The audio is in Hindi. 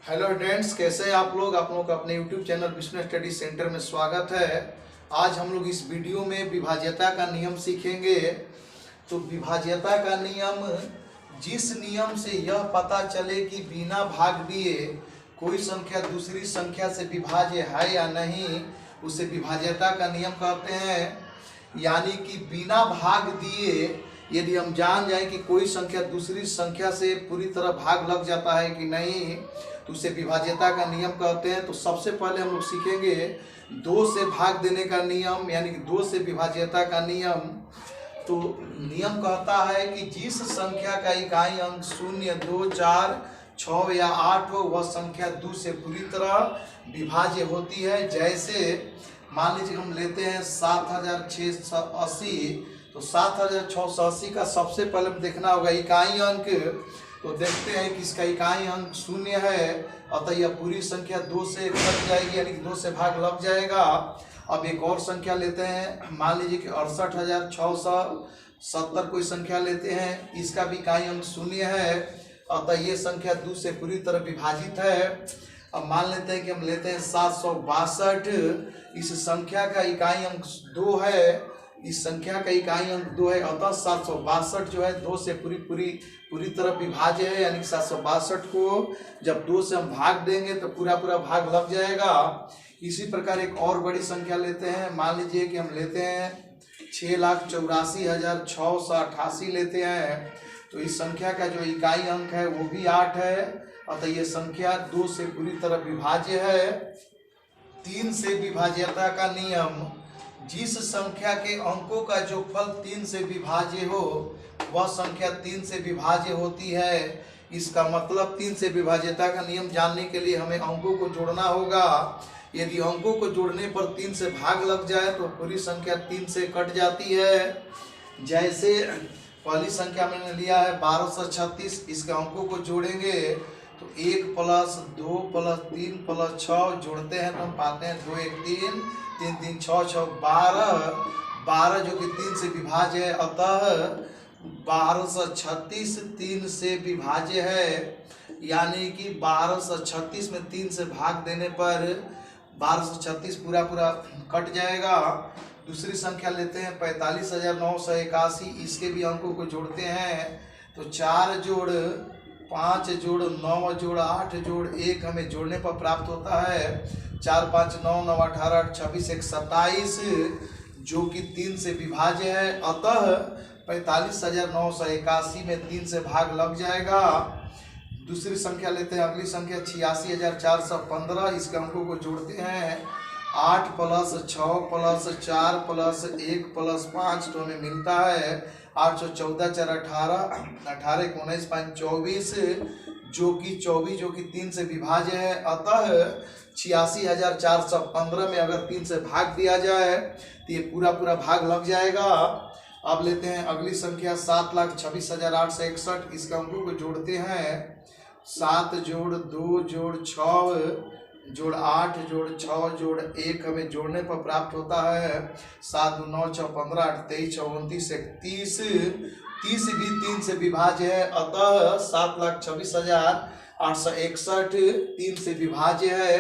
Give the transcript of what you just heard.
हेलो फ्रेंड्स, कैसे हैं आप लोग का अपने YouTube channel Vishnu study centre में स्वागत है। आज हम लोग इस वीडियो में विभाज्यता का नियम सीखेंगे। तो विभाज्यता का नियम, जिस नियम से यह पता चले कि बिना भाग दिए कोई संख्या दूसरी संख्या से विभाज्य है या नहीं, उसे विभाज्यता का नियम कहते हैं। यानी कि बिना भाग दिए यदि हम जान जाएं कि कोई संख्या दूसरी संख्या से पूरी तरह भाग लग जाता है कि नहीं, तो उसे विभाज्यता का नियम कहते हैं। तो सबसे पहले हम लोग सीखेंगे दो से भाग देने का नियम, यानी कि दो से विभाज्यता का नियम। तो नियम कहता है कि जिस संख्या का इकाई अंक 0, 2, 4, 6 या 8 हो, वह संख्या 2 से पूरी तरह विभाज्य होती है। जैसे मान लीजिए हम लेते हैं 7680, तो 7680 का सबसे पहले देखना होगा इकाई अंक। तो देखते हैं कि इसका इकाई अंक 0 है, अतः यह पूरी संख्या 2 से कट जाएगी, यानी कि 2 से भाग लग जाएगा। अब एक और संख्या लेते हैं, मान लीजिए कि 68670 कोई संख्या लेते हैं, इसका भी इकाई अंक 0 है, अतः ये संख्या 2 से पूरी तरह विभाजित है। अब मान लेते हैं कि हम लेते हैं 762, इस संख्या का इकाई अंक 2 है, इस संख्या का इकाई अंक 2 है, अतः 762 जो है 2 से पूरी तरह विभाज्य है। यानी कि 762 को जब 2 से हम भाग देंगे तो पूरा भाग लग जाएगा। इसी प्रकार एक और बड़ी संख्या लेते हैं, मान लीजिए कि हम लेते हैं 6,84,688 लेते हैं, तो इस संख्या का जो इकाई अंक है वो भी 8 है, अतः ये संख्या 2 से पूरी तरह विभाज्य है। 3 से विभाज्यता का नियम, जिस संख्या के अंकों का जोगफल 3 से विभाज्य हो, वह संख्या 3 से विभाज्य होती है। इसका मतलब 3 से विभाज्यता का नियम जानने के लिए हमें अंकों को जोड़ना होगा। यदि अंकों को जोड़ने पर 3 से भाग लग जाए तो पूरी संख्या 3 से कट जाती है। जैसे पहली संख्या मैंने लिया है 1236, इसके अंकों को जोड़ेंगे तो 1 + 2 + 3 + 6 जोड़ते हैं तो हम पाते हैं 2 1 3, 3 3 6 6 12 जो कि 3 से विभाज्य है, अतः 1236 3 से विभाज्य है। यानी कि 1236 में 3 से भाग देने पर 1236 पूरा कट जाएगा। दूसरी संख्या लेते हैं 45,981, इसके भी अंकों को जोड़ते हैं तो 4 जोड़ 5 जोड़ 9 जोड़ 8 जोड़ 1 हमें जोड़ने पर प्राप्त होता है 4 5 9 9 18 26 1 27, जो कि 3 से विभाज्य है, अतः 45,981 में 3 से भाग लग जाएगा। दूसरी संख्या लेते हैं, अगली संख्या 86,415, इसके अंकों को जोड़ते हैं 8 + 6 + 4 + 1 + 5 तो हमें मिलता है 814 4 18 18 19 5 24, जो कि 3 से विभाज्य है, अतः 86,415 में अगर 3 से भाग दिया जाए तो ये पूरा भाग लग जाएगा। अब लेते हैं अगली संख्या 7,26,861, इसके अंकों को जोड़ते हैं 7 जोड़ 2 जोड़ 6 जोड़ 8 जोड़ 6 जोड़ 1 हमें जोड़ने पर प्राप्त होता है 7 9 6 15 8 23 29 31, 30 भी 3 से विभाज्य है, अतः 7,26,861 3 से विभाज्य है।